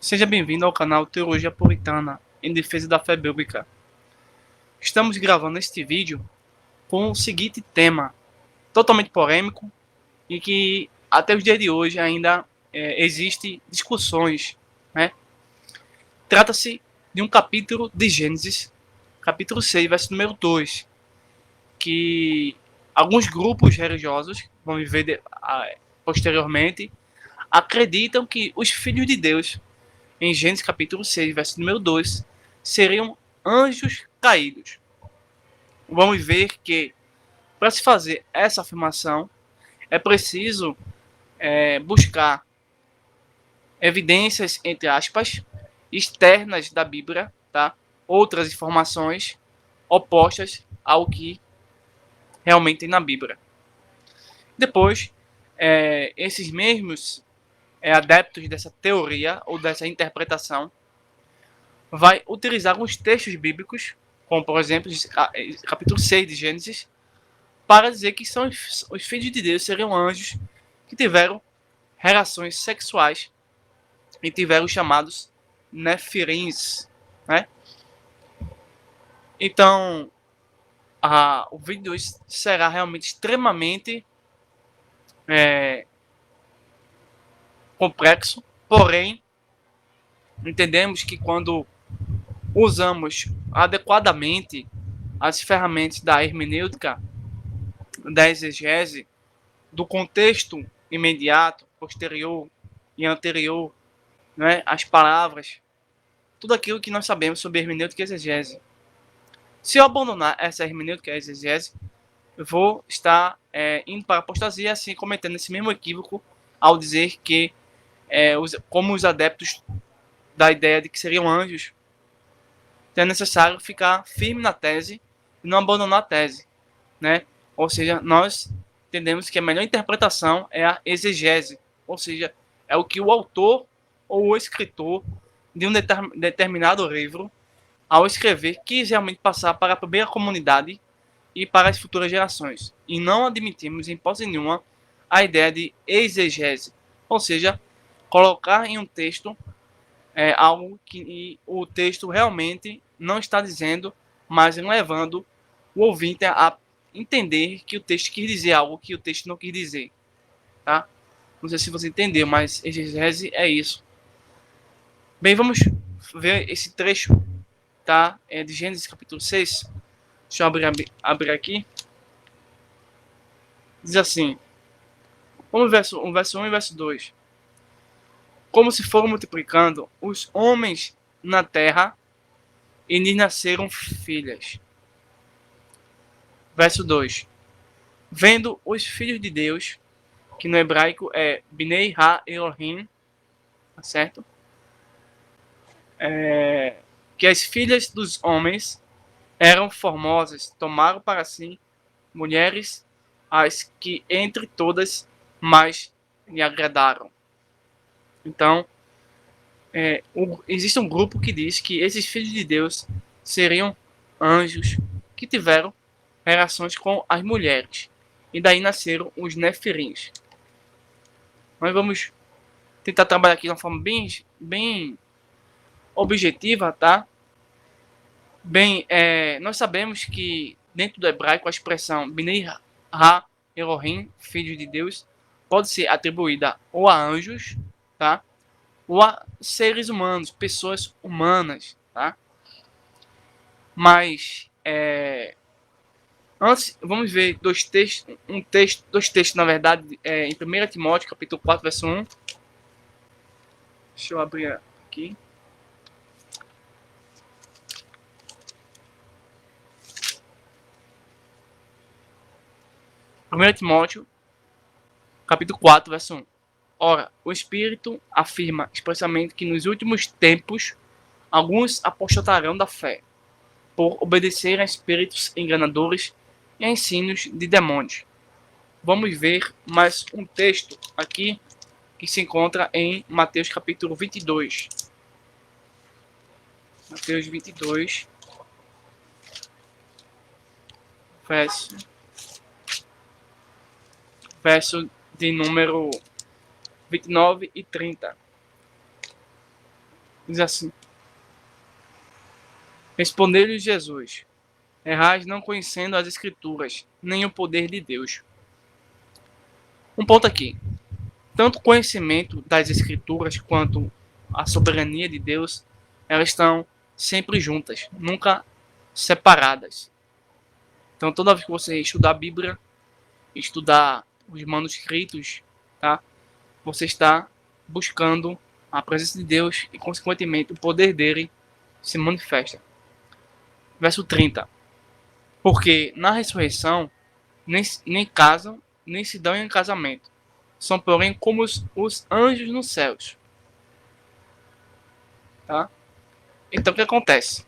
Seja bem-vindo ao canal Teologia Puritana, em defesa da fé bíblica. Estamos gravando este vídeo com o seguinte tema, totalmente polêmico, e que até os dias de hoje ainda existe discussões, né? Trata-se de um capítulo de Gênesis, capítulo 6, verso número 2, que alguns grupos religiosos, vamos ver posteriormente, acreditam que os filhos de Deus em Gênesis capítulo 6, verso número 2, seriam anjos caídos. Vamos ver que, para se fazer essa afirmação, é preciso buscar evidências, entre aspas, externas da Bíblia, tá? Outras informações opostas ao que realmente tem na Bíblia. Depois, esses mesmos adeptos dessa teoria ou dessa interpretação vai utilizar alguns textos bíblicos, como por exemplo, capítulo 6 de Gênesis, para dizer que são os filhos de Deus seriam anjos que tiveram relações sexuais e tiveram os chamados nefirins, né? Então, o vídeo 2 será realmente extremamente complexo, porém, entendemos que quando usamos adequadamente as ferramentas da hermenêutica, da exegese, do contexto imediato, posterior e anterior, né, as palavras, tudo aquilo que nós sabemos sobre hermenêutica e exegese. Se eu abandonar essa hermenêutica e exegese, eu vou estar indo para a apostasia, assim cometendo esse mesmo equívoco ao dizer que, como os adeptos da ideia de que seriam anjos, então é necessário ficar firme na tese e não abandonar a tese, né? Ou seja, nós entendemos que a melhor interpretação é a exegese, ou seja, é o que o autor ou o escritor de um determinado livro, ao escrever, quis realmente passar para a primeira comunidade e para as futuras gerações. E não admitimos, em hipótese nenhuma, a ideia de exegese, ou seja, colocar em um texto algo que o texto realmente não está dizendo, mas levando o ouvinte a entender que o texto quis dizer algo que o texto não quis dizer, tá? Não sei se você entendeu, mas exegese é isso. Bem, vamos ver esse trecho, tá? De Gênesis capítulo 6. Deixa eu abrir aqui. Diz assim, vamos verso 1 e verso 2. Como se foram multiplicando os homens na terra, e lhes nasceram filhas. Verso 2. Vendo os filhos de Deus, que no hebraico é Bnei Ha-Elohim, tá certo? Que as filhas dos homens eram formosas, tomaram para si mulheres, as que entre todas mais lhe agradaram. Então, existe um grupo que diz que esses filhos de Deus seriam anjos que tiveram relações com as mulheres. E daí nasceram os nefirins. Nós vamos tentar trabalhar aqui de uma forma bem objetiva, tá? Bem, nós sabemos que dentro do hebraico a expressão Bnei Ha Elohim, filho de Deus, pode ser atribuída ou a anjos, tá? Ou a seres humanos, pessoas humanas, tá? Mas antes, vamos ver dois textos na verdade, em 1 Timóteo, capítulo 4, verso 1. Deixa eu abrir aqui. 1 Timóteo, capítulo 4, verso 1. Ora, o Espírito afirma expressamente que nos últimos tempos alguns apostatarão da fé, por obedecer a espíritos enganadores e a ensinos de demônios. Vamos ver mais um texto aqui que se encontra em Mateus capítulo 22. Mateus 22, verso de número 29 e 30. Diz assim: Respondeu-lhe Jesus: Errais não conhecendo as Escrituras, nem o poder de Deus. Um ponto aqui. Tanto o conhecimento das Escrituras quanto a soberania de Deus, elas estão sempre juntas, nunca separadas. Então, toda vez que você estudar a Bíblia, estudar os manuscritos, tá? Você está buscando a presença de Deus e, consequentemente, o poder dele se manifesta. Verso 30. Porque na ressurreição nem casam, nem se dão em casamento. São, porém, como os anjos nos céus. Tá? Então, o que acontece?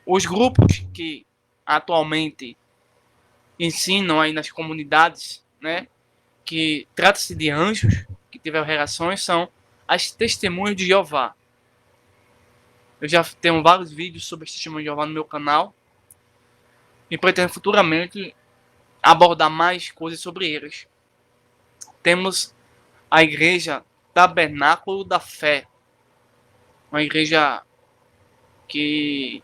Os grupos que atualmente ensinam aí nas comunidades, né, que trata-se de anjos que tiveram relações, são as testemunhas de Jeová. Eu já tenho vários vídeos sobre as testemunhas de Jeová no meu canal e pretendo futuramente abordar mais coisas sobre eles. Temos a igreja Tabernáculo da Fé, uma igreja que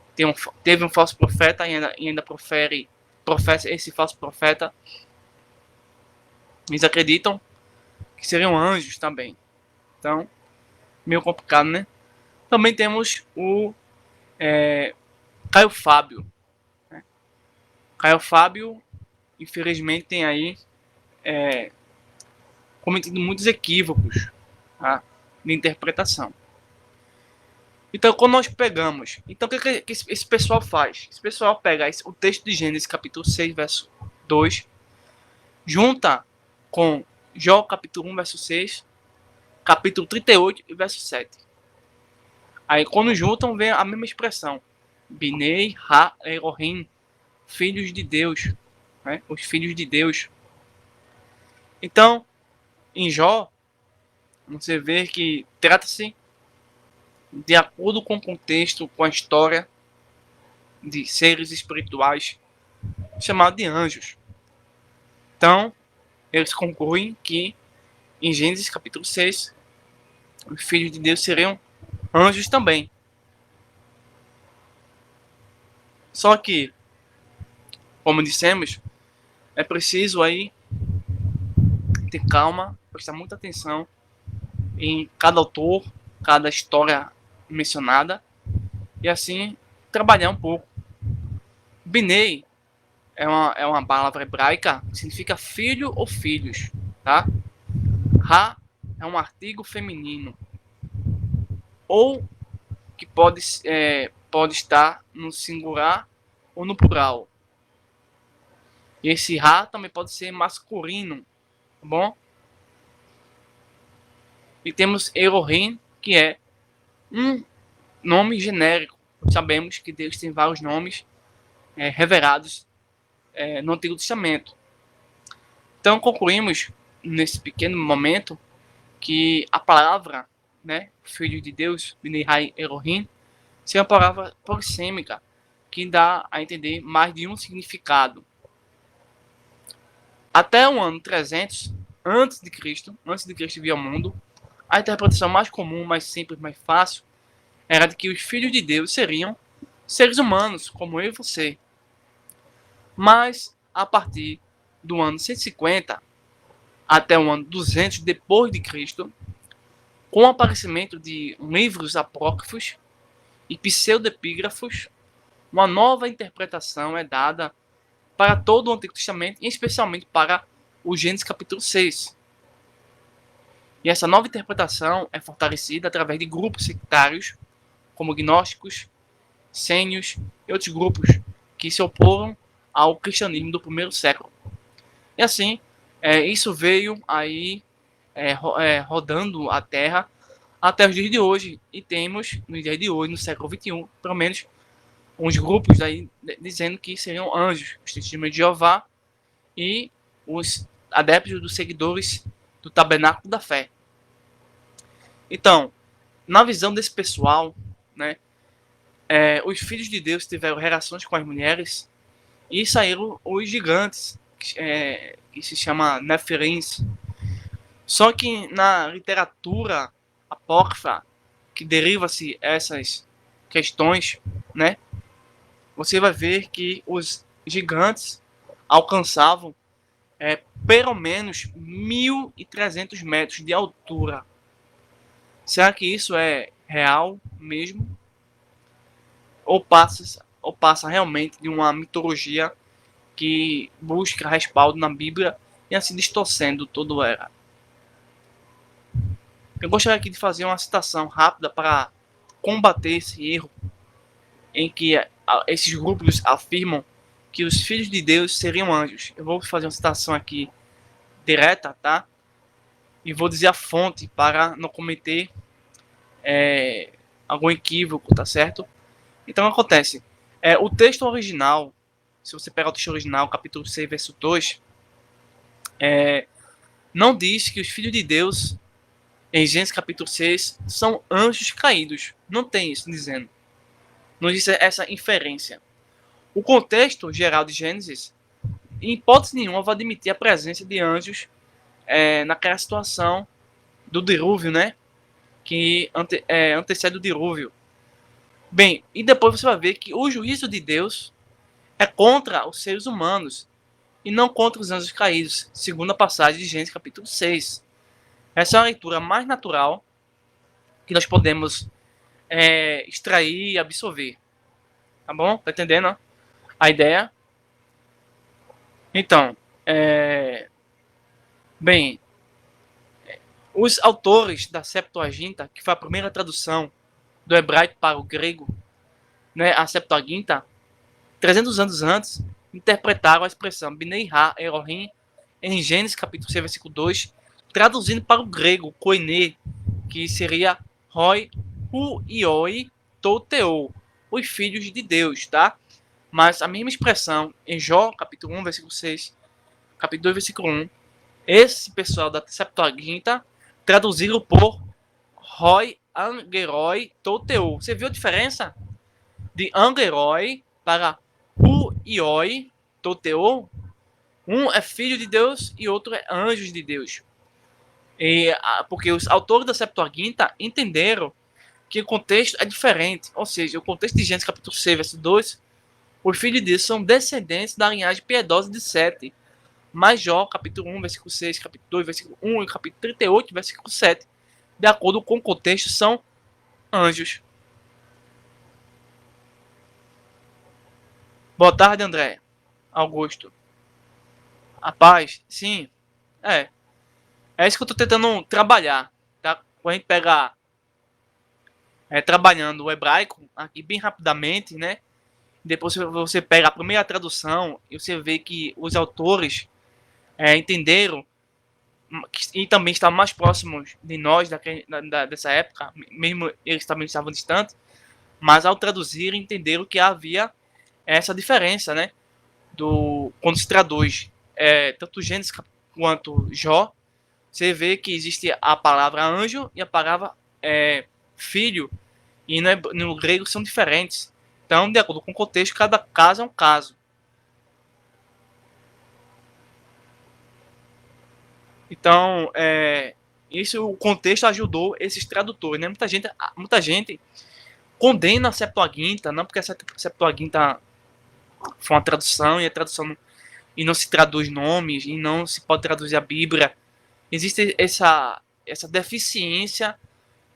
teve um falso profeta e ainda professa esse falso profeta. Eles acreditam que seriam anjos também. Então, meio complicado, né? Também temos o Caio Fábio. Né? Caio Fábio, infelizmente, tem aí cometido muitos equívocos, tá, de interpretação. Então, quando nós pegamos... Então, o que esse pessoal faz? Esse pessoal pega o texto de Gênesis, capítulo 6, verso 2, junta com Jó, capítulo 1, verso 6, capítulo 38 e verso 7. Aí, quando juntam, vem a mesma expressão. Binei, Ha, Elohim, filhos de Deus. Né? Os filhos de Deus. Então, em Jó, você vê que trata-se de acordo com o contexto, com a história de seres espirituais chamados de anjos. Então, eles concluem que em Gênesis capítulo 6, os filhos de Deus seriam anjos também. Só que, como dissemos, é preciso aí ter calma, prestar muita atenção em cada autor, cada história mencionada, e assim trabalhar um pouco. Binei é uma palavra hebraica que significa filho ou filhos, tá? Ha é um artigo feminino, ou que pode estar no singular ou no plural. E esse Ha também pode ser masculino, tá bom? E temos Elohim, que é um nome genérico. Sabemos que Deus tem vários nomes revelados no Antigo Testamento. Então concluímos nesse pequeno momento que a palavra, né, Filho de Deus, Binei Elohim, é uma palavra polissêmica que dá a entender mais de um significado. Até o ano 300 antes de Cristo vir ao mundo, a interpretação mais comum, mais simples, mais fácil era de que os filhos de Deus seriam seres humanos, como eu e você. Mas a partir do ano 150 até o ano 200 depois de Cristo, com o aparecimento de livros apócrifos e pseudepígrafos, uma nova interpretação é dada para todo o Antigo Testamento, e especialmente para o Gênesis capítulo 6. E essa nova interpretação é fortalecida através de grupos sectários, como gnósticos, sênios e outros grupos que se oporam ao cristianismo do primeiro século. E assim, isso veio aí rodando a Terra até os dias de hoje. E temos, nos dias de hoje, no século XXI, pelo menos, uns grupos aí dizendo que seriam anjos, os testemunhos de Jeová e os adeptos dos seguidores do Tabernáculo da Fé. Então, na visão desse pessoal, né, os filhos de Deus tiveram relações com as mulheres e saíram os gigantes, que se chama Nefilins. Só que na literatura apócrifa, que deriva-se essas questões, né? Você vai ver que os gigantes alcançavam pelo menos 1.300 metros de altura. Será que isso é real mesmo? Ou passa realmente de uma mitologia que busca respaldo na Bíblia e assim distorcendo todo ela? Eu gostaria aqui de fazer uma citação rápida para combater esse erro em que esses grupos afirmam que os filhos de Deus seriam anjos. Eu vou fazer uma citação aqui direta, tá? E vou dizer a fonte para não cometer algum equívoco, tá certo? Então acontece. O texto original, se você pegar o texto original, capítulo 6, verso 2, não diz que os filhos de Deus, em Gênesis capítulo 6, são anjos caídos. Não tem isso dizendo. Não existe essa inferência. O contexto geral de Gênesis, em hipótese nenhuma, vai admitir a presença de anjos naquela situação do dilúvio, né? Que antecede o dilúvio. Bem, e depois você vai ver que o juízo de Deus é contra os seres humanos e não contra os anjos caídos, segundo a passagem de Gênesis capítulo 6. Essa é a leitura mais natural que nós podemos extrair e absorver. Tá bom? Tá entendendo a ideia? Então, bem, os autores da Septuaginta, que foi a primeira tradução do hebraico para o grego, né, a Septuaginta, 300 anos antes, interpretaram a expressão Bnei Ha Elohim em Gênesis capítulo 6, versículo 2, traduzindo para o grego koine, que seria Hoi Hu Ioi Toteo, os filhos de Deus, tá? Mas a mesma expressão em Jó, capítulo 1, versículo 6, capítulo 2, versículo 1, esse pessoal da Septuaginta traduziram por Hoi Angeroi Toteo. Você viu a diferença de Angeroi para Hu Ioi Toteo? Um é filho de Deus e outro é anjos de Deus. Porque os autores da Septuaginta entenderam que o contexto é diferente. Ou seja, o contexto de Gênesis capítulo 6, verso 2, os filhos de Deus são descendentes da linhagem piedosa de Sete. Mas Jó, capítulo 1, versículo 6, capítulo 2, versículo 1 e capítulo 38, versículo 7, de acordo com o contexto, são anjos. Boa tarde, André. Augusto. A paz? Sim. É isso que eu estou tentando trabalhar. Tá? Quando a gente pega trabalhando o hebraico aqui bem rapidamente, né? Depois você pega a primeira tradução e você vê que os autores entenderam e também estavam mais próximos de nós dessa época, mesmo eles também estavam distantes, mas ao traduzir entenderam que havia essa diferença, né? Quando se traduz tanto Gênesis quanto Jó, você vê que existe a palavra anjo e a palavra filho, e no grego são diferentes. Então, de acordo com o contexto, cada caso é um caso. Então, isso, o contexto ajudou esses tradutores, né? Muita gente condena a Septuaginta, não porque a Septuaginta foi uma tradução e a tradução e não se traduz nomes e não se pode traduzir a Bíblia. Existe essa deficiência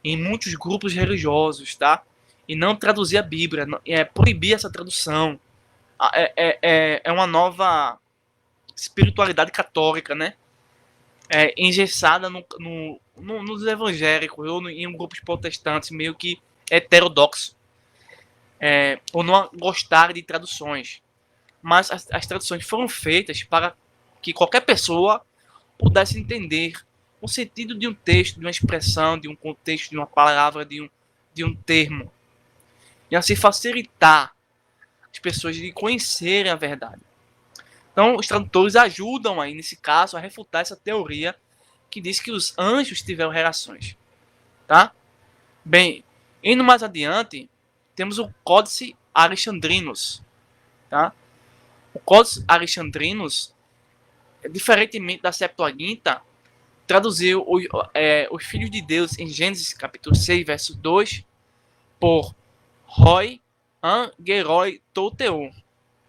em muitos grupos religiosos, tá? E não traduzir a Bíblia, proibir essa tradução. É uma nova espiritualidade católica, né? Engessada nos evangélicos ou em grupos protestantes meio que heterodoxos, ou não gostar de traduções. Mas as traduções foram feitas para que qualquer pessoa pudesse entender o sentido de um texto, de uma expressão, de um contexto, de uma palavra, de um termo. E assim facilitar as pessoas de conhecerem a verdade. Então, os tradutores ajudam aí, nesse caso, a refutar essa teoria que diz que os anjos tiveram relações. Tá? Bem, indo mais adiante, temos o Códice Alexandrinos. Tá? O Códice Alexandrinos, diferentemente da Septuaginta, traduziu os filhos de Deus em Gênesis capítulo 6, verso 2, por Roi Angeroi Toteu,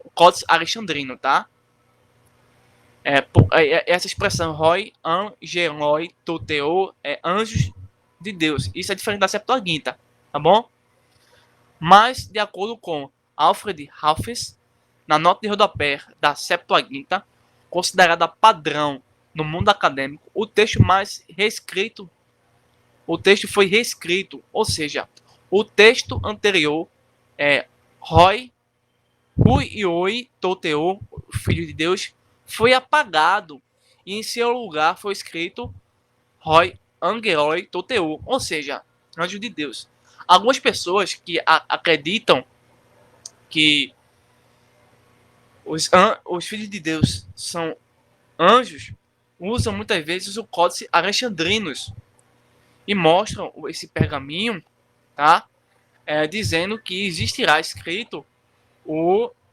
o Códice Alexandrino, tá? Essa expressão Roi Angeroi Toteu é anjos de Deus. Isso é diferente da Septuaginta, tá bom? Mas, de acordo com Alfred Raffes, na nota de rodapé da Septuaginta, considerada padrão no mundo acadêmico, o texto foi reescrito, ou seja, o texto anterior é Roi, Hui Toteu, filho de Deus, foi apagado e em seu lugar foi escrito Roi Angeroi Toteu, ou seja, anjo de Deus. Algumas pessoas que acreditam que os filhos de Deus são anjos usam muitas vezes o Códice Alexandrinos e mostram esse pergaminho, tá? Dizendo que existirá escrito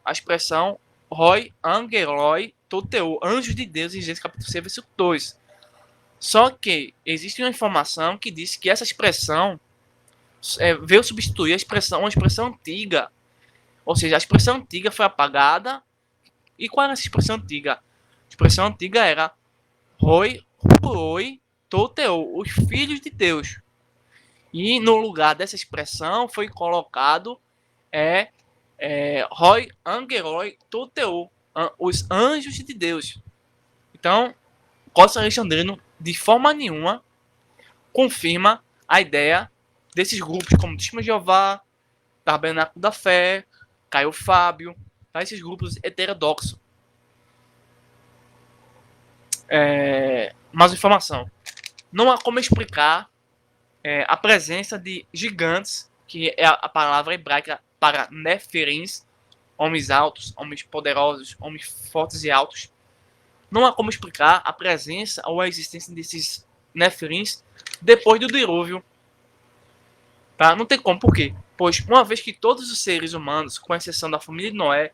a expressão Roi Angeroi Toteu, anjos de Deus, em Gênesis capítulo 6, versículo 2. Só que existe uma informação que diz que essa expressão veio substituir uma expressão antiga. Ou seja, a expressão antiga foi apagada. E qual era essa expressão antiga? A expressão antiga era Roi Toteu, os filhos de Deus. E no lugar dessa expressão foi colocado Roi Angeroi Toteu, os anjos de Deus. Então, o Códice Alexandrino de forma nenhuma confirma a ideia desses grupos como Testemunho de Jeová, Tabernáculo da Fé, Caio Fábio, tá? Esses grupos heterodoxos. Mais informação. Não há como explicar a presença de gigantes, que é a palavra hebraica para Nefirins, homens altos, homens poderosos, homens fortes e altos. Não há como explicar a presença ou a existência desses Nefirins depois do dilúvio. Tá? Não tem como, por quê? Pois uma vez que todos os seres humanos, com exceção da família de Noé,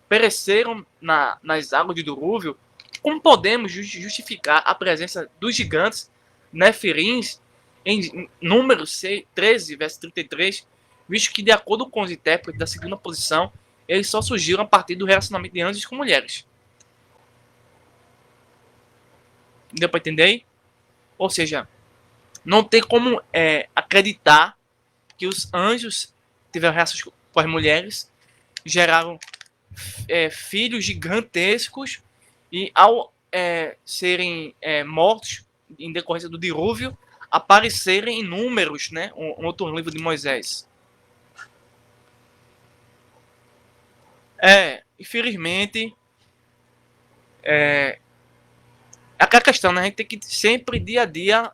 pereceram nas águas do dilúvio, como podemos justificar a presença dos gigantes Nefirins em Números 13, verso 33, visto que, de acordo com os intérpretes da segunda posição, eles só surgiram a partir do relacionamento de anjos com mulheres. Deu para entender? Ou seja, não tem como acreditar que os anjos tiveram relações com as mulheres, geraram filhos gigantescos e ao serem mortos em decorrência do dilúvio, aparecerem em Números, né? Um outro livro de Moisés. Infelizmente, aquela questão, né? A gente tem que sempre, dia a dia,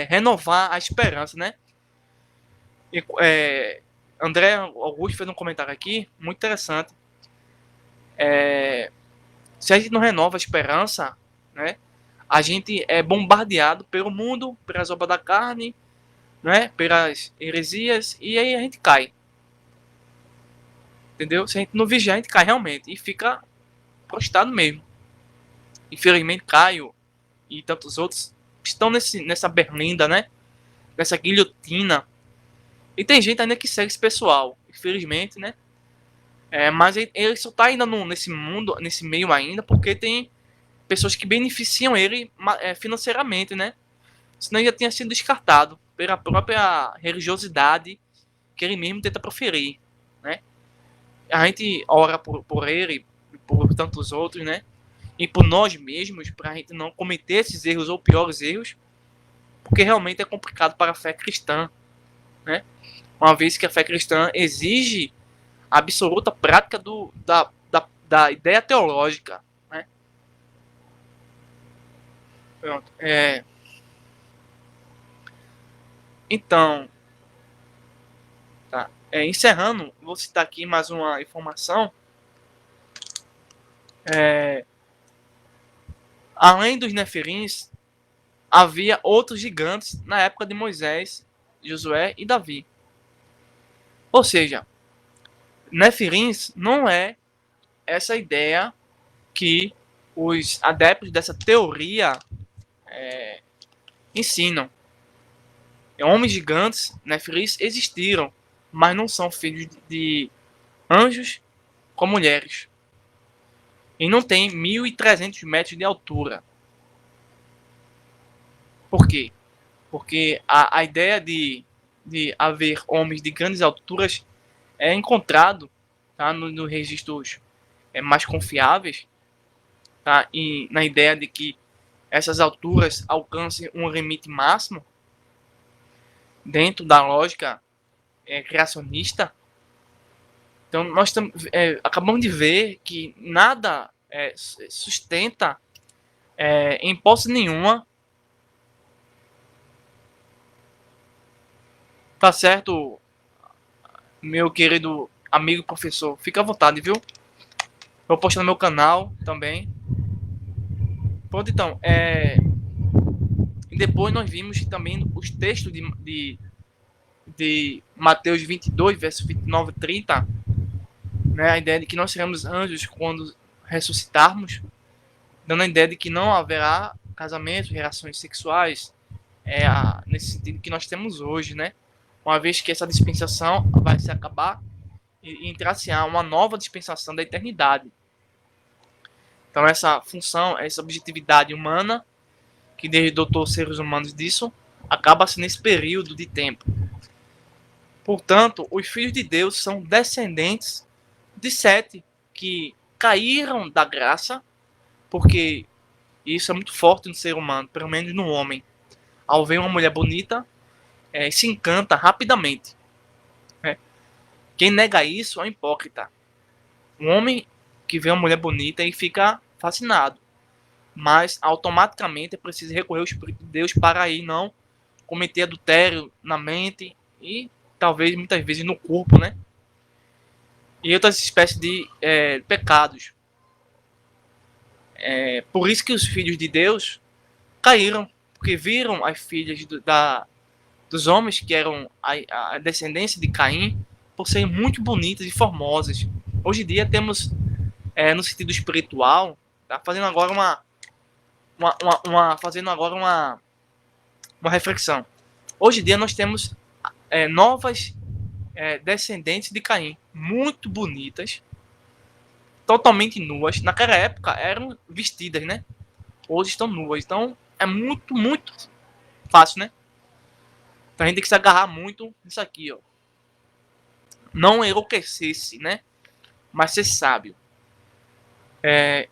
renovar a esperança, né? E, André Augusto fez um comentário aqui, muito interessante. Se a gente não renova a esperança, né? A gente é bombardeado pelo mundo, pelas obras da carne, né? Pelas heresias, e aí a gente cai. Entendeu? Se a gente não vigiar, a gente cai realmente. E fica prostrado mesmo. Infelizmente, Caio e tantos outros estão nessa berlinda, né? Nessa guilhotina. E tem gente ainda que segue esse pessoal. Infelizmente, né? Mas ele só tá ainda nesse mundo, nesse meio ainda, porque tem pessoas que beneficiam ele financeiramente, né? Senão ele já tinha sido descartado pela própria religiosidade que ele mesmo tenta proferir, né? A gente ora por ele, por tantos outros, né? E por nós mesmos, para a gente não cometer esses erros ou piores erros, porque realmente é complicado para a fé cristã, né? Uma vez que a fé cristã exige a absoluta prática da ideia teológica, né? Pronto. Então, tá. Encerrando, vou citar aqui mais uma informação. Além dos Nefirins, havia outros gigantes na época de Moisés, Josué e Davi. Ou seja, Nefirins não é essa ideia que os adeptos dessa teoria ensinam. Homens gigantes, Nefilis, existiram, mas não são filhos de anjos com mulheres. E não tem 1.300 metros de altura. Por quê? Porque a ideia de haver homens de grandes alturas é encontrado, tá, nos registros mais confiáveis, tá, e na ideia de que essas alturas alcancem um limite máximo dentro da lógica criacionista. Então, nós acabamos de ver que nada sustenta, em hipótese nenhuma, tá certo, meu querido amigo professor? Fica à vontade, viu? Vou postar no meu canal também. Pronto, então. E depois nós vimos também os textos de Mateus 22, verso 29 e 30, né? A ideia de que nós seremos anjos quando ressuscitarmos, dando a ideia de que não haverá casamento, relações sexuais, nesse sentido que nós temos hoje, né? Uma vez que essa dispensação vai se acabar e entrar-se uma nova dispensação da eternidade. Então essa função, essa objetividade humana, que Deus dotou os seres humanos disso, acaba-se nesse período de tempo. Portanto, os filhos de Deus são descendentes de Sete, que caíram da graça, porque isso é muito forte no ser humano, pelo menos no homem. Ao ver uma mulher bonita, se encanta rapidamente. Né? Quem nega isso é um hipócrita. Um homem que vê uma mulher bonita e fica fascinado, mas automaticamente é preciso recorrer ao Espírito de Deus para aí não cometer adultério na mente e talvez muitas vezes no corpo, né? E outras espécies de pecados. Por isso que os filhos de Deus caíram, porque viram as filhas dos homens que eram a descendência de Caim por serem muito bonitas e formosas. Hoje em dia temos, no sentido espiritual, tá fazendo agora uma reflexão. Hoje em dia nós temos novas descendentes de Caim, muito bonitas, totalmente nuas. Naquela época eram vestidas, né? Hoje estão nuas. Então é muito, muito fácil, né? Então a gente tem que se agarrar muito nisso aqui, ó. Não enlouquecer-se, né? Mas ser sábio.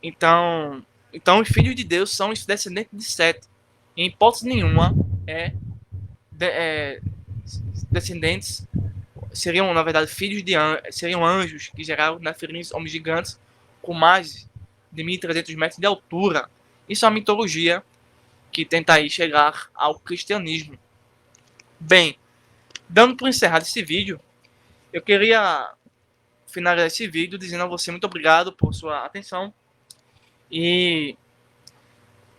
Então os filhos de Deus são os descendentes de Sete. Em hipótese nenhuma, descendentes seriam, na verdade, filhos de seriam anjos que geraram nefilins, homens gigantes com mais de 1.300 metros de altura. Isso é uma mitologia que tenta aí chegar ao cristianismo. Bem, dando por encerrado esse vídeo, eu queria finalizar esse vídeo dizendo a você muito obrigado por sua atenção. E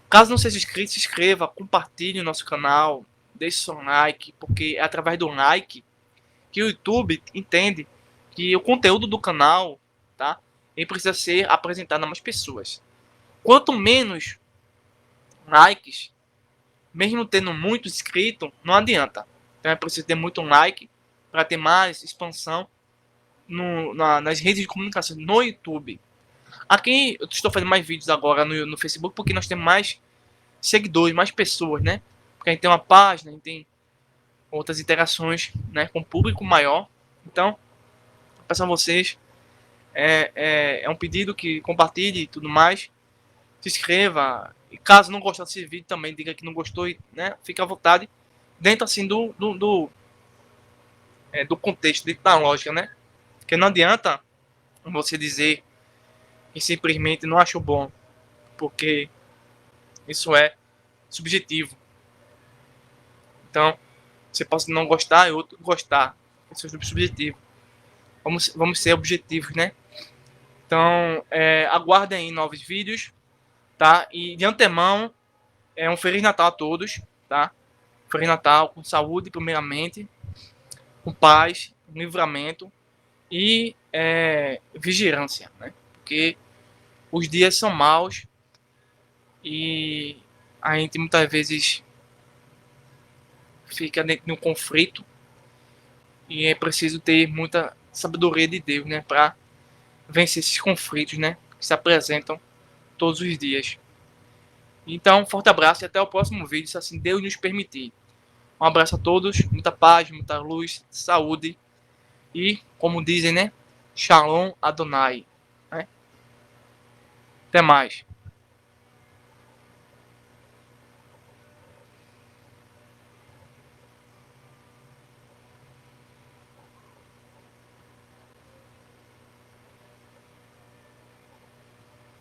caso não seja inscrito, se inscreva, compartilhe o nosso canal, deixe seu like, porque é através do like que o YouTube entende que o conteúdo do canal, tá, ele precisa ser apresentado a mais pessoas. Quanto menos likes, mesmo tendo muito inscrito, não adianta. Então é preciso ter muito like para ter mais expansão nas redes de comunicação, no YouTube. Aqui eu estou fazendo mais vídeos agora no Facebook, porque nós temos mais seguidores, mais pessoas, né? Porque a gente tem uma página, a gente tem outras interações, né, com o público maior. Então, peço a vocês, é um pedido que compartilhe e tudo mais, se inscreva, e caso não gostar desse vídeo também, diga que não gostou, né, fique à vontade, dentro assim do contexto, dentro da lógica, né, porque não adianta você dizer que simplesmente não achou bom, porque isso é subjetivo. Então, você pode não gostar e outro gostar, isso é subjetivo. Vamos ser objetivos, né? Então, aguardem aí novos vídeos, tá? E de antemão, um Feliz Natal a todos, tá? Feliz Natal com saúde, primeiramente, com paz, livramento e vigilância, né? Porque os dias são maus e a gente muitas vezes fica dentro de um conflito e é preciso ter muita sabedoria de Deus, né, para vencer esses conflitos, né, que se apresentam todos os dias. Então, um forte abraço e até o próximo vídeo, se assim Deus nos permitir. Um abraço a todos, muita paz, muita luz, saúde e, como dizem, né, Shalom Adonai. Né? Até mais.